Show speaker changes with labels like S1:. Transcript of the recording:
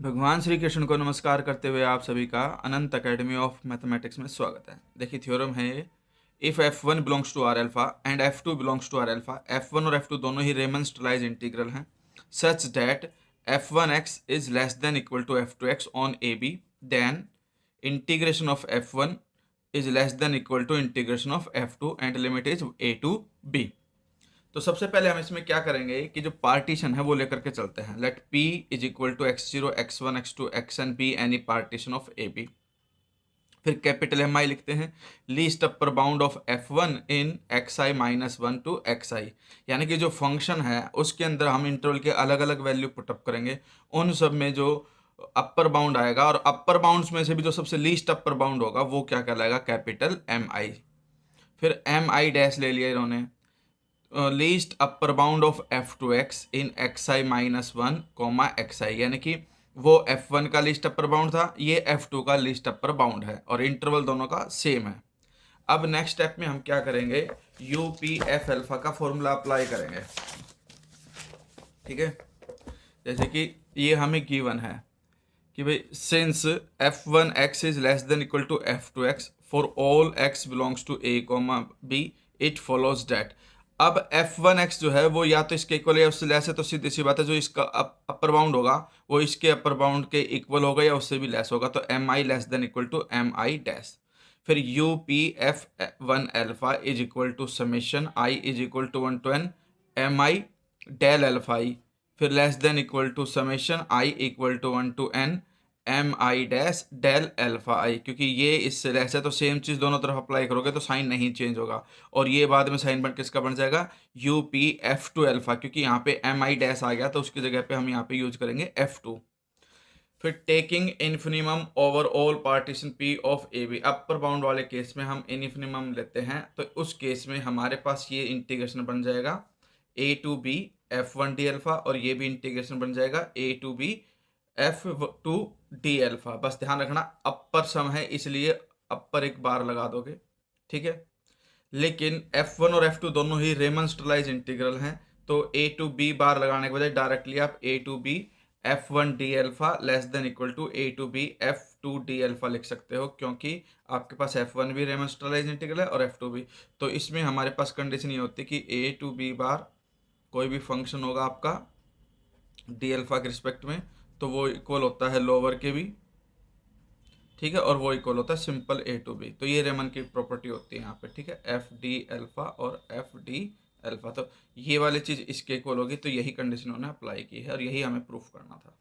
S1: भगवान श्री कृष्ण को नमस्कार करते हुए आप सभी का अनंत अकेडमी ऑफ मैथमेटिक्स में स्वागत है। देखिए थ्योरम है ये, if f1 belongs to R alpha and f2 belongs to R alpha, f1 और f2 दोनों ही रेमन स्टलाइज इंटीग्रल हैं such that f1x is less than equal to f2x on a b, then integration of f1 is less than equal to integration of f2 and limit is a to b। तो सबसे पहले हम इसमें क्या करेंगे कि जो पार्टीशन है वो लेकर के चलते हैं। Let p is equal to x0 x1 x2 xn be any partition of A b. फिर कैपिटल एम आई लिखते हैं, least upper bound of f1 in xi minus one to xi, यानी कि जो फंक्शन है उसके अंदर हम इंटरवल के अलग अलग वैल्यू पुटअप करेंगे। उन सब में जो अपर बाउंड आएगा और अपर बाउंड्स में से भी जो सबसे लीस्ट अपर बाउंड होगा वो क्या कहलाएगा, कैपिटल एम आई। फिर एम आई डैश ले लिया इन्होंने, least upper bound of f2x in xi minus one comma xi, यानी कि वो f1 का लीस्ट अपर बाउंड था, ये f2 का लीस्ट अपर बाउंड है और इंटरवल दोनों का सेम है। अब नेक्स्ट स्टेप में हम क्या करेंगे, यू पी एफ अल्फा का फॉर्मूला अप्लाई करेंगे। ठीक है, जैसे कि ये हमें गिवन है कि भाई since f1x is less than equal to f2x for all x belongs to a comma b, it follows that. अब f1x जो है वो या तो इसके इक्वल या उससे लेस है, तो सीधी सी बात है जो इसका अपर बाउंड होगा वो इसके अपर बाउंड के इक्वल होगा या उससे भी लेस होगा, तो M I less than equal to M I dash. फिर U P F one alpha is equal to summation I is equal to one two N M I del alpha I, फिर less than equal to summation I equal to one two N M I dash del alpha I, क्योंकि ये इससे less है तो same चीज़ दोनों तरफ apply करोगे तो साइन नहीं चेंज होगा और ये बाद में साइन बन किसका बन जाएगा, you P F two alpha, क्योंकि यहाँ पे एम आई डैश आ गया तो उसकी जगह पे हम यहाँ पे यूज करेंगे एफ टू। फिर taking infimum over all partition P of A B, upper bound वाले केस में हम इन्फिनिमम लेते हैं तो उस केस में हमारे पास ये इंटीग्रेशन बन जाएगा A to B F one D alpha और ये भी इंटीग्रेशन बन जाएगा A to B F two D alpha. बस ध्यान रखना अपर सम है इसलिए अपर एक बार लगा दोगे, ठीक है। लेकिन f1 और f2 दोनों ही रेमन स्टरलाइज इंटीग्रल हैं, तो a टू b बार लगाने के बजाय डायरेक्टली आप a to b f one D alpha less than equal to a to b f two D alpha लिख सकते हो, क्योंकि आपके पास f1 भी रेमन स्टरलाइज इंटीग्रल है और f2 भी। तो इसमें हमारे पास कंडीशन ये होती है कि a टू b बार कोई भी फंक्शन होगा आपका डी अल्फा के रिस्पेक्ट में तो वो इक्वल होता है लोअर के भी, ठीक है, और वो इक्वल होता है सिंपल ए टू बी। तो ये रेमन की प्रॉपर्टी होती है यहाँ पे, ठीक है, एफ डी अल्फा और एफ डी अल्फा। तो ये वाली चीज़ इसके इक्वल होगी, तो यही कंडीशन उन्होंने अप्लाई की है और यही हमें प्रूफ करना था।